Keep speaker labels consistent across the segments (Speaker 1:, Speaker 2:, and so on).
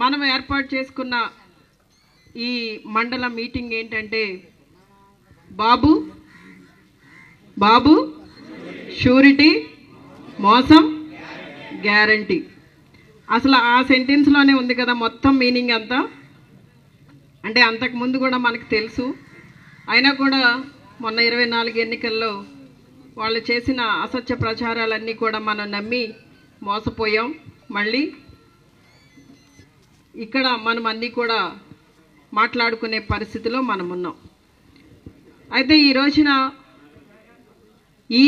Speaker 1: మనం ఏర్పాటు చేసుకున్న ఈ మండల మీటింగ్ ఏంటంటే బాబు బాబు షూరిటీ మోసం గ్యారంటీ. అసలు ఆ సెంటెన్స్లోనే ఉంది కదా మొత్తం మీనింగ్ అంతా. అంటే అంతకుముందు కూడా మనకు తెలుసు, అయినా కూడా మొన్న 24 ఎన్నికల్లో వాళ్ళు చేసిన అసత్య ప్రచారాలన్నీ కూడా మనం నమ్మి మోసపోయాం. మళ్ళీ ఇక్కడ మనం అన్నీ కూడా మాట్లాడుకునే పరిస్థితిలో మనం ఉన్నాం. అయితే ఈ రోజున ఈ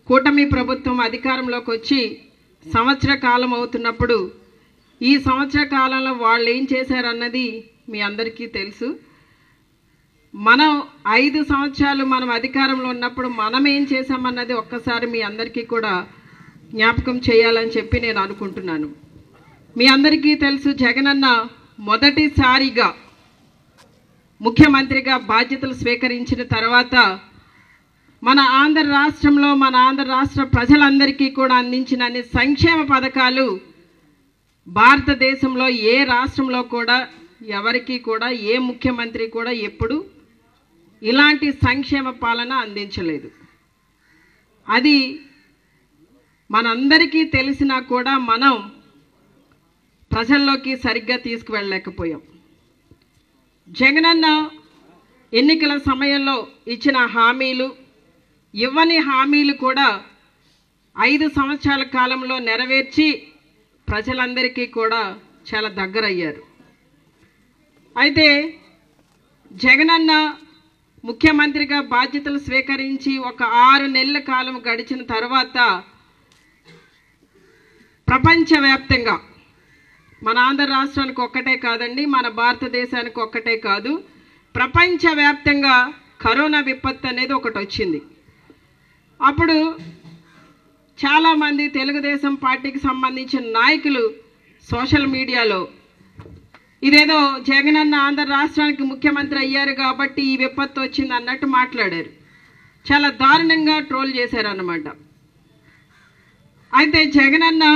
Speaker 1: కూటమి ప్రభుత్వం అధికారంలోకి వచ్చి సంవత్సర కాలం అవుతున్నప్పుడు ఈ సంవత్సర కాలంలో వాళ్ళు ఏం చేశారన్నది మీ అందరికీ తెలుసు. మనం 5 సంవత్సరాలు మనం అధికారంలో ఉన్నప్పుడు మనం ఏం చేశామన్నది ఒక్కసారి మీ అందరికీ కూడా జ్ఞాపకం చేయాలని చెప్పి నేను అనుకుంటున్నాను. మీ అందరికీ తెలుసు, జగనన్న మొదటిసారిగా ముఖ్యమంత్రిగా బాధ్యతలు స్వీకరించిన తర్వాత మన ఆంధ్ర రాష్ట్రంలో మన ఆంధ్ర రాష్ట్ర ప్రజలందరికీ కూడా అందించిన అన్ని సంక్షేమ పథకాలు భారతదేశంలో ఏ రాష్ట్రంలో కూడా ఎవరికి కూడా ఏ ముఖ్యమంత్రి కూడా ఎప్పుడు ఇలాంటి సంక్షేమ పాలన అందించలేదు. అది మనందరికీ తెలిసినా కూడా మనం ప్రజల్లోకి సరిగ్గా తీసుకువెళ్ళలేకపోయాం. జగనన్న ఎన్నికల సమయంలో ఇచ్చిన హామీలు, ఇవ్వని హామీలు కూడా 5 సంవత్సరాల కాలంలో నెరవేర్చి ప్రజలందరికీ కూడా చాలా దగ్గరయ్యారు. అయితే జగనన్న ముఖ్యమంత్రిగా బాధ్యతలు స్వీకరించి ఒక 6 నెలల కాలం గడిచిన తర్వాత ప్రపంచవ్యాప్తంగా మన ఆంధ్ర రాష్ట్రానికి ఒక్కటే కాదండి, మన భారతదేశానికి ఒక్కటే కాదు, ప్రపంచవ్యాప్తంగా కరోనా విపత్తు అనేది ఒకటి వచ్చింది. అప్పుడు చాలామంది తెలుగుదేశం పార్టీకి సంబంధించిన నాయకులు సోషల్ మీడియాలో ఇదేదో జగనన్న ఆంధ్ర రాష్ట్రానికి ముఖ్యమంత్రి అయ్యారు కాబట్టి ఈ విపత్తు వచ్చింది అన్నట్టు మాట్లాడారు. చాలా దారుణంగా ట్రోల్ చేశారన్నమాట. అయితే జగనన్న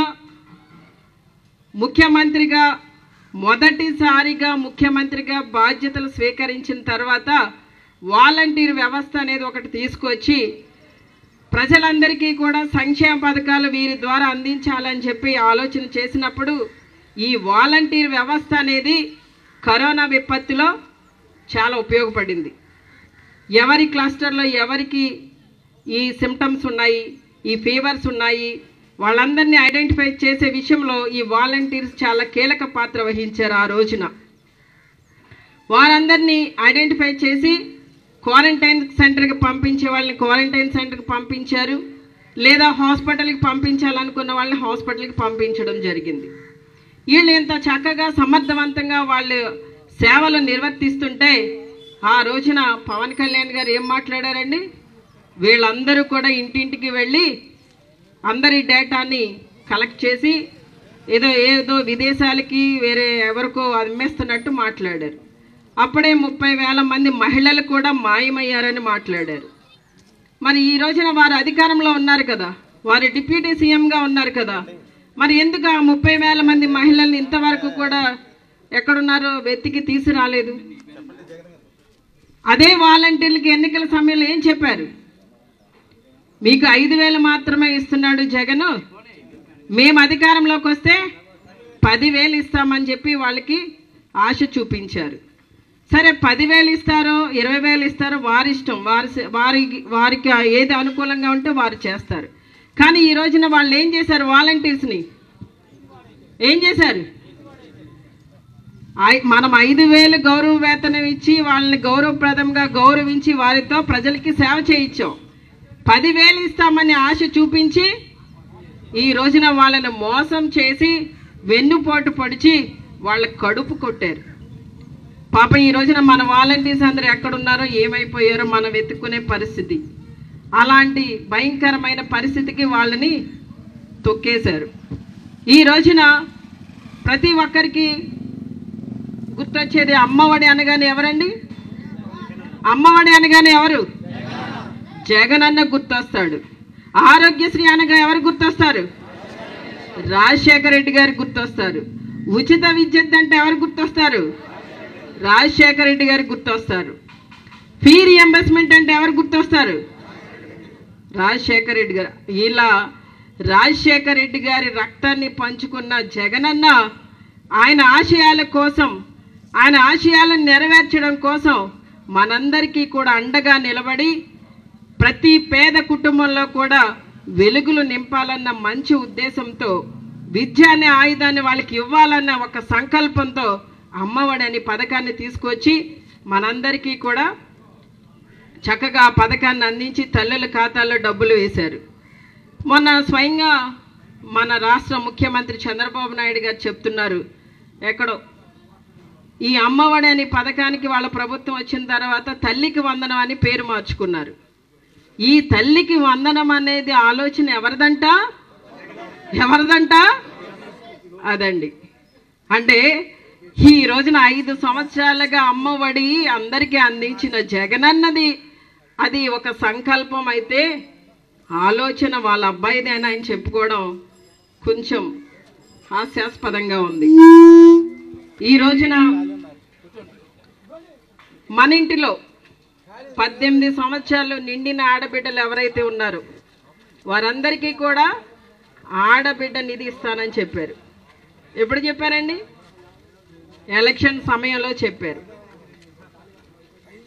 Speaker 1: ముఖ్యమంత్రిగా మొదటిసారిగా ముఖ్యమంత్రిగా బాధ్యతలు స్వీకరించిన తర్వాత వాలంటీర్ వ్యవస్థ అనేది ఒకటి తీసుకొచ్చి ప్రజలందరికీ కూడా సంక్షేమ పథకాలు వీరి ద్వారా అందించాలని చెప్పి ఆలోచన చేసినప్పుడు ఈ వాలంటీర్ వ్యవస్థ అనేది కరోనా విపత్తులో చాలా ఉపయోగపడింది. ఎవరి క్లస్టర్లో ఎవరికి ఈ సిమ్టమ్స్ ఉన్నాయి, ఈ ఫీవర్స్ ఉన్నాయి, వాళ్ళందరినీ ఐడెంటిఫై చేసే విషయంలో ఈ వాలంటీర్స్ చాలా కీలక పాత్ర వహించారు. ఆ రోజున వారందరినీ ఐడెంటిఫై చేసి క్వారంటైన్ సెంటర్కి పంపించే వాళ్ళని క్వారంటైన్ సెంటర్కి పంపించారు, లేదా హాస్పిటల్కి పంపించాలనుకున్న వాళ్ళని హాస్పిటల్కి పంపించడం జరిగింది. వీళ్ళు ఇంత చక్కగా సమర్థవంతంగా వాళ్ళు సేవలు నిర్వర్తిస్తుంటే ఆ రోజున పవన్ కళ్యాణ్ గారు ఏం మాట్లాడారండి, వీళ్ళందరూ కూడా ఇంటింటికి వెళ్ళి అందరి డేటాని కలెక్ట్ చేసి ఏదో విదేశాలకి వేరే ఎవరికో అమ్మేస్తున్నట్టు మాట్లాడారు. అప్పుడే 30,000 మంది మహిళలు కూడా మాయమయ్యారని మాట్లాడారు. మరి ఈ రోజున వారు అధికారంలో ఉన్నారు కదా, వారు డిప్యూటీ సీఎంగా ఉన్నారు కదా, మరి ఎందుకు ఆ 30,000 మంది మహిళల్ని ఇంతవరకు కూడా ఎక్కడున్నారో వెతికి తీసుకురాలేదు? అదే వాలంటీర్లకి ఎన్నికల సమయంలో ఏం చెప్పారు? మీకు 5,000 మాత్రమే ఇస్తున్నాడు జగన్, మేము అధికారంలోకి వస్తే 10,000 ఇస్తామని చెప్పి వాళ్ళకి ఆశ చూపించారు. సరే 10,000 ఇస్తారో 20,000 ఇస్తారో వారి ఇష్టం, వారికి ఏది అనుకూలంగా ఉంటే వారు చేస్తారు. కానీ ఈ రోజున వాళ్ళు ఏం చేశారు? వాలంటీర్స్ని ఏం చేశారు? మనం 5,000 గౌరవ వేతనం ఇచ్చి వాళ్ళని గౌరవప్రదంగా గౌరవించి వారితో ప్రజలకి సేవ చేయించాం. 10,000 ఇస్తామని ఆశ చూపించి ఈ రోజున వాళ్ళని మోసం చేసి వెన్నుపోటు పొడిచి వాళ్ళ కడుపు కొట్టారు. పాపం ఈ రోజున మన వాలంటీర్స్ అందరూ ఎక్కడున్నారో ఏమైపోయారో మనం వెతుక్కునే పరిస్థితి. అలాంటి భయంకరమైన పరిస్థితికి వాళ్ళని తొక్కేశారు. ఈ రోజున ప్రతి ఒక్కరికి గుర్తొచ్చేది అమ్మఒడి అనగానే ఎవరండి? అమ్మఒడి అనగానే ఎవరు? జగనన్న గుర్తొస్తాడు. ఆరోగ్యశ్రీ అనగా ఎవరు గుర్తొస్తారు? రాజశేఖర రెడ్డి గారు గుర్తొస్తారు. ఉచిత విద్యుత్ అంటే ఎవరు గుర్తొస్తారు? రాజశేఖర రెడ్డి గారు గుర్తొస్తారు. ఫీ రియంబర్స్మెంట్ అంటే ఎవరు గుర్తొస్తారు? రాజశేఖర రెడ్డి గారు. ఇలా రాజశేఖర రెడ్డి గారి రక్తాన్ని పంచుకున్న జగనన్న ఆయన ఆశయాల కోసం, ఆయన ఆశయాలను నెరవేర్చడం కోసం మనందరికీ కూడా అండగా నిలబడి ప్రతి పేద కుటుంబంలో కూడా వెలుగులు నింపాలన్న మంచి ఉద్దేశంతో, విద్య అనే ఆయుధాన్ని వాళ్ళకి ఇవ్వాలన్న ఒక సంకల్పంతో అమ్మఒడి అనే పథకాన్ని తీసుకొచ్చి మనందరికీ కూడా చక్కగా ఆ పథకాన్ని అందించి తల్లుల ఖాతాల్లో డబ్బులు వేశారు. మొన్న స్వయంగా మన రాష్ట్ర ముఖ్యమంత్రి చంద్రబాబు నాయుడు గారు చెప్తున్నారు, ఎక్కడో ఈ అమ్మఒడి అనే పథకానికి వాళ్ళ ప్రభుత్వం వచ్చిన తర్వాత తల్లికి వందనం అని పేరు మార్చుకున్నారు. ఈ తల్లికి వందనం అనేది ఆలోచన ఎవరిదంట? అదండి. అంటే ఈ రోజున 5 సంవత్సరాలుగా అమ్మఒడి అందరికీ అందించిన జగనన్నది అది ఒక సంకల్పం అయితే, ఆలోచన వాళ్ళ అబ్బాయిదేనా అని చెప్పుకోవడం కొంచెం హాస్యాస్పదంగా ఉంది. ఈ రోజున మన ఇంటిలో 18 సంవత్సరాలు నిండిన ఆడబిడ్డలు ఎవరైతే ఉన్నారో వారందరికీ కూడా ఆడబిడ్డ నిధి ఇస్తానని చెప్పారు. ఎప్పుడు చెప్పారండి? ఎలక్షన్ సమయంలో చెప్పారు.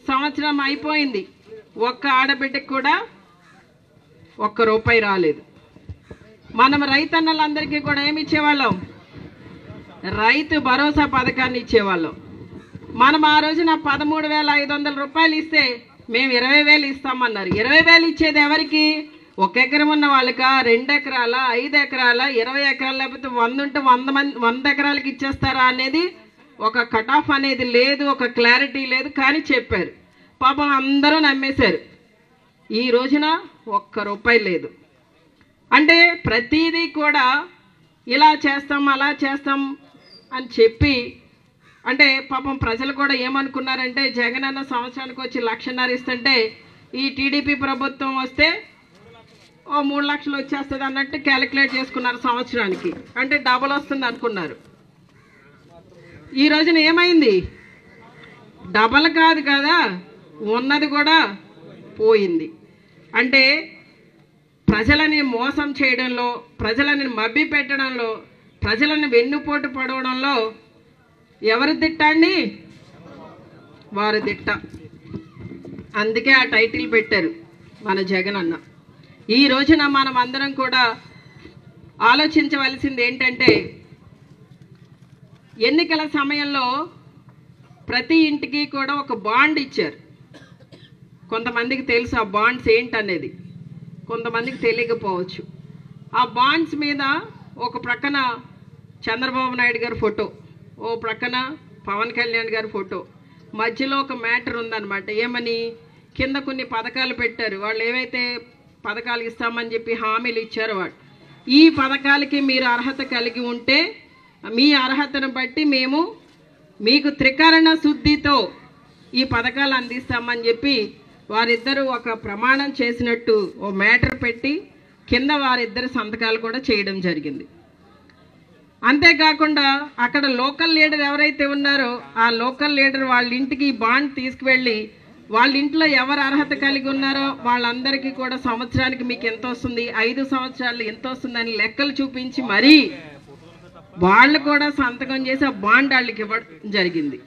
Speaker 1: సంవత్సరం అయిపోయింది, ఒక్క ఆడబిడ్డకి కూడా ₹1 రాలేదు. మనం రైతన్నలందరికీ కూడా ఏమి ఇచ్చేవాళ్ళం? రైతు భరోసా పథకాన్ని ఇచ్చేవాళ్ళం. మనం ఆ రోజున 13,500 రూపాయలు ఇస్తే మేము 20,000 ఇస్తామన్నారు. 20,000 ఇచ్చేది ఎవరికి? 1 ఎకరం ఉన్న వాళ్ళకా, 2 ఎకరాల, 5 ఎకరాల, 20 ఎకరాలు, లేకపోతే 100 ఉంటే 100 ఎకరాలకి ఇచ్చేస్తారా అనేది ఒక కట్ ఆఫ్ అనేది లేదు, ఒక క్లారిటీ లేదు. కానీ చెప్పారు, పాపం అందరూ నమ్మేశారు. ఈ రోజున ₹1 లేదు. అంటే ప్రతిదీ కూడా ఇలా చేస్తాం అలా చేస్తాం అని చెప్పి, అంటే పాపం ప్రజలు కూడా ఏమనుకున్నారంటే జగనన్న సంవత్సరానికి వచ్చి 1,50,000 ఇస్తుంటే ఈ టీడీపీ ప్రభుత్వం వస్తే 3 లక్షలు వచ్చేస్తుంది అన్నట్టు క్యాలిక్యులేట్ చేసుకున్నారు సంవత్సరానికి. అంటే డబల్ వస్తుంది అనుకున్నారు. ఈ రోజున ఏమైంది? డబల్ కాదు కదా, ఉన్నది కూడా పోయింది. అంటే ప్రజలని మోసం చేయడంలో, ప్రజలని మభ్య పెట్టడంలో, ప్రజలను వెన్నుపోటు పడవడంలో ఎవరు దిట్టండి? వారు దిట్ట. అందుకే ఆ టైటిల్ పెట్టారు మన జగనన్న. ఈ రోజున మనం అందరం కూడా ఆలోచించవలసింది ఏంటంటే, ఎన్నికల సమయంలో ప్రతి ఇంటికి కూడా ఒక బాండ్ ఇచ్చారు. కొంతమందికి తెలుసు ఆ బాండ్స్ ఏంటనేది, కొంతమందికి తెలియకపోవచ్చు. ఆ బాండ్స్ మీద ఒక ప్రక్కన చంద్రబాబు నాయుడు గారి ఫోటో, ఓ ప్రక్కన పవన్ కళ్యాణ్ గారి ఫోటో, మధ్యలో ఒక మ్యాటర్ ఉందన్నమాట. ఏమని? కింద కొన్ని పథకాలు పెట్టారు. వాళ్ళు ఏవైతే పథకాలు ఇస్తామని చెప్పి హామీలు ఇచ్చారో వాడు, ఈ పథకాలకి మీరు అర్హత కలిగి ఉంటే మీ అర్హతను బట్టి మేము మీకు త్రికరణ శుద్ధితో ఈ పథకాలు అందిస్తామని చెప్పి వారిద్దరూ ఒక ప్రమాణం చేసినట్టు ఓ మ్యాటర్ పెట్టి కింద వారిద్దరు సంతకాలు కూడా చేయడం జరిగింది. అంతేకాకుండా అక్కడ లోకల్ లీడర్ ఎవరైతే ఉన్నారో ఆ లోకల్ లీడర్ వాళ్ళ ఇంటికి బాండ్ తీసుకువెళ్ళి వాళ్ళ ఇంట్లో ఎవరు అర్హత కలిగి ఉన్నారో వాళ్ళందరికీ కూడా సంవత్సరానికి మీకు ఎంత వస్తుంది, 5 సంవత్సరాలు ఎంత వస్తుందని లెక్కలు చూపించి మరీ వాళ్ళు కూడా సంతకం చేసి ఆ బాండ్ వాళ్ళకి ఇవ్వడం జరిగింది.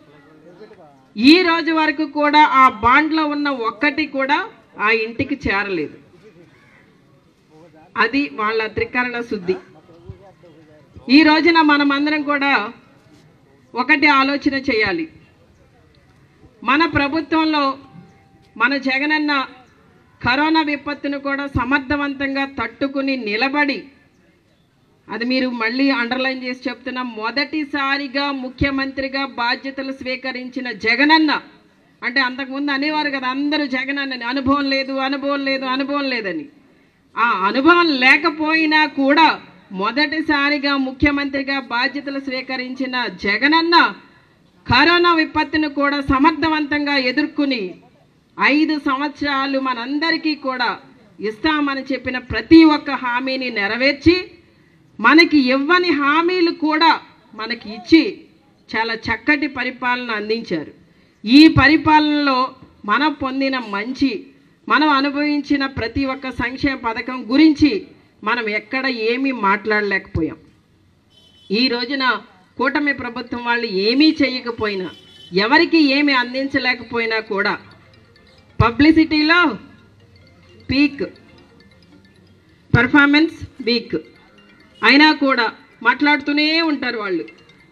Speaker 1: ఈ రోజు వరకు కూడా ఆ బాండ్లో ఉన్న ఒక్కటి కూడా ఆ ఇంటికి చేరలేదు. అది వాళ్ళ త్రికరణ శుద్ధి. ఈ రోజున మనమందరం కూడా ఒకటి ఆలోచన చేయాలి. మన ప్రభుత్వంలో మన జగనన్న కరోనా విపత్తును కూడా సమర్థవంతంగా తట్టుకుని నిలబడి, అది మీరు మళ్ళీ అండర్లైన్ చేసి చెప్తున్నా, మొదటిసారిగా ముఖ్యమంత్రిగా బాధ్యతలు స్వీకరించిన జగనన్న. అంటే అంతకుముందు అనేవారు కదా అందరూ జగనన్నని, అనుభవం లేదని. ఆ అనుభవం లేకపోయినా కూడా మొదటిసారిగా ముఖ్యమంత్రిగా బాధ్యతలు స్వీకరించిన జగనన్న కరోనా విపత్తును కూడా సమర్థవంతంగా ఎదుర్కొని 5 సంవత్సరాలు మనందరికీ కూడా ఇస్తామని చెప్పిన ప్రతి ఒక్క హామీని నెరవేర్చి, మనకి ఇవ్వని హామీలు కూడా మనకి ఇచ్చి చాలా చక్కటి పరిపాలన అందించారు. ఈ పరిపాలనలో మనం పొందిన మంచి, మనం అనుభవించిన ప్రతి ఒక్క సంక్షేమ పథకం గురించి మనం ఎక్కడ ఏమీ మాట్లాడలేకపోయాం. ఈ రోజున కూటమి ప్రభుత్వం వాళ్ళు ఏమీ చేయకపోయినా, ఎవరికి ఏమి అందించలేకపోయినా కూడా పబ్లిసిటీలో పీక్, పెర్ఫార్మెన్స్ వీక్ అయినా కూడా మాట్లాడుతూనే ఉంటారు.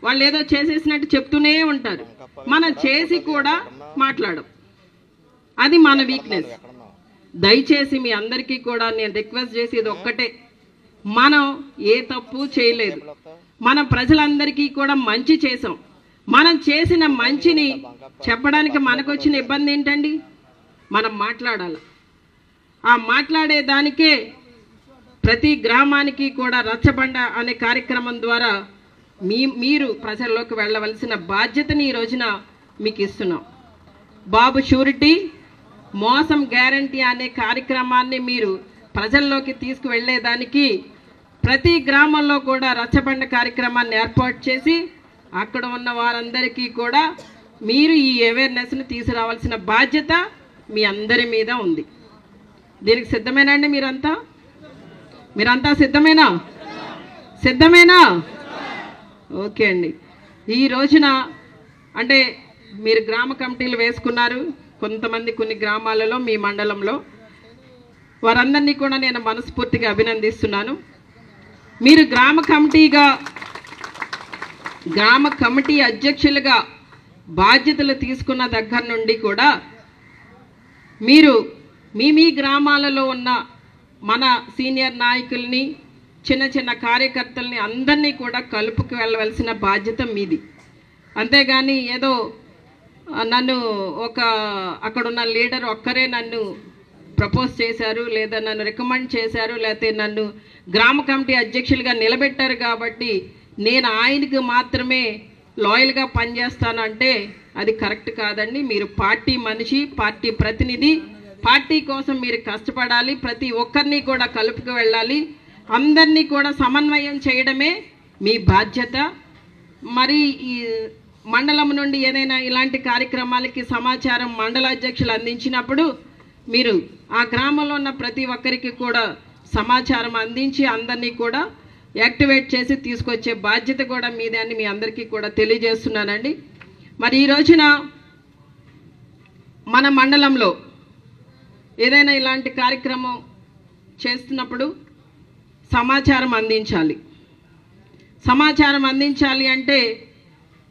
Speaker 1: వాళ్ళు ఏదో చేసేసినట్టు చెప్తూనే ఉంటారు. మనం చేసి కూడా మాట్లాడం. అది మన వీక్నెస్. దయచేసి మీ అందరికీ కూడా నేను రిక్వెస్ట్ చేసేది ఒక్కటే, మనం ఏ తప్పు చేయలేదు. మనం ప్రజలందరికీ కూడా మంచి చేసాం. మనం చేసిన మంచిని చెప్పడానికి మనకు వచ్చిన ఇబ్బంది ఏంటండి? మనం మాట్లాడాలి. ఆ మాట్లాడేదానికే ప్రతి గ్రామానికి కూడా రచ్చబండ అనే కార్యక్రమం ద్వారా మీరు ప్రజల్లోకి వెళ్ళవలసిన బాధ్యతని ఈ రోజున మీకు ఇస్తున్నాం. బాబు షూరిటీ, మోసం గ్యారంటీ అనే కార్యక్రమాన్ని మీరు ప్రజల్లోకి తీసుకువెళ్ళేదానికి ప్రతి గ్రామంలో కూడా రచ్చబండ కార్యక్రమాన్ని ఏర్పాటు చేసి అక్కడ ఉన్న వారందరికీ కూడా మీరు ఈ అవేర్నెస్ని తీసుకురావాల్సిన బాధ్యత మీ అందరి మీద ఉంది. దీనికి సిద్ధమేనండి? మీరంతా సిద్ధమేనా? ఓకే అండి. ఈ రోజున అంటే మీరు గ్రామ కమిటీలు వేసుకున్నారు కొంతమంది, కొన్ని గ్రామాలలో మీ మండలంలో. వారందరినీ కూడా నేను మనస్ఫూర్తిగా అభినందిస్తున్నాను. మీరు గ్రామ కమిటీ అధ్యక్షులుగా బాధ్యతలు తీసుకున్న దగ్గర నుండి కూడా మీరు మీ గ్రామాలలో ఉన్న మన సీనియర్ నాయకుల్ని, చిన్న చిన్న కార్యకర్తల్ని అందరినీ కూడా కలుపుకు వెళ్ళవలసిన బాధ్యత మీది. అంతేగాని ఏదో నన్ను అక్కడున్న లీడర్ ఒక్కరే నన్ను ప్రపోజ్ చేశారు, లేదా నన్ను రికమెండ్ చేశారు, లేకపోతే నన్ను గ్రామ కమిటీ అధ్యక్షులుగా నిలబెట్టారు కాబట్టి నేను ఆయనకు మాత్రమే లాయల్గా పనిచేస్తాను అంటే అది కరెక్ట్ కాదండి. మీరు పార్టీ మనిషి, పార్టీ ప్రతినిధి, పార్టీ కోసం మీరు కష్టపడాలి. ప్రతి ఒక్కరిని కూడా కలుపుకు వెళ్ళాలి. అందరినీ కూడా సమన్వయం చేయడమే మీ బాధ్యత. మరి ఈ మండలం నుండి ఏదైనా ఇలాంటి కార్యక్రమాలకి సమాచారం మండల అధ్యక్షులు అందించినప్పుడు మీరు ఆ గ్రామంలో ఉన్న ప్రతి ఒక్కరికి కూడా సమాచారం అందించి అందరినీ కూడా యాక్టివేట్ చేసి తీసుకొచ్చే బాధ్యత కూడా మీదే అని మీ అందరికీ కూడా తెలియజేస్తున్నానండి. మరి ఈ రోజున మన మండలంలో ఏదైనా ఇలాంటి కార్యక్రమం చేస్తున్నప్పుడు సమాచారం అందించాలి అంటే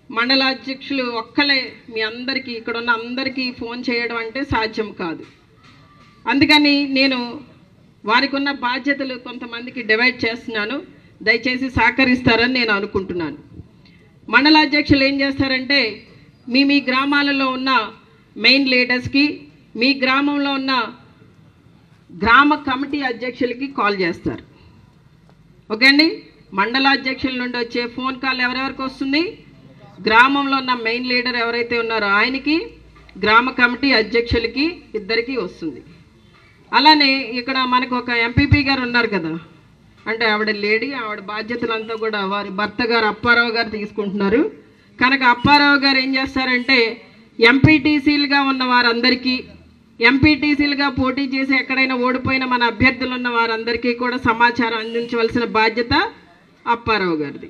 Speaker 1: మండల అధ్యక్షులు ఒక్కలే మీ అందరికీ, ఇక్కడ ఉన్న అందరికీ ఫోన్ చేయడం అంటే సాధ్యం కాదు. అందుకని నేను వారికి ఉన్న బాధ్యతలు కొంతమందికి డివైడ్ చేస్తున్నాను. దయచేసి సహకరిస్తారని నేను అనుకుంటున్నాను. మండల అధ్యక్షులు ఏం చేస్తారంటే మీ గ్రామాలలో ఉన్న మెయిన్ లీడర్స్కి, మీ గ్రామంలో ఉన్న గ్రామ కమిటీ అధ్యక్షులకి కాల్ చేస్తారు. ఓకే అండి? మండల అధ్యక్షుల నుండి వచ్చే ఫోన్ కాల్ ఎవరెవరికి వస్తుంది? గ్రామంలో ఉన్న మెయిన్ లీడర్ ఎవరైతే ఉన్నారో ఆయనకి, గ్రామ కమిటీ అధ్యక్షులకి ఇద్దరికి వస్తుంది. అలానే ఇక్కడ మనకు ఒక ఎంపీపీ గారు ఉన్నారు కదా, అంటే ఆవిడ లేడీ, ఆవిడ బాధ్యతలంతా కూడా వారి భర్త గారు అప్పారావు గారు తీసుకుంటున్నారు. కనుక అప్పారావు గారు ఏం చేస్తారంటే ఎంపీటీసీలుగా ఉన్న వారందరికీ, ఎంపీటీసీలుగా పోటీ చేసి ఎక్కడైనా ఓడిపోయిన మన అభ్యర్థులు ఉన్న వారందరికీ కూడా సమాచారం అందించవలసిన బాధ్యత అప్పారావు గారిది.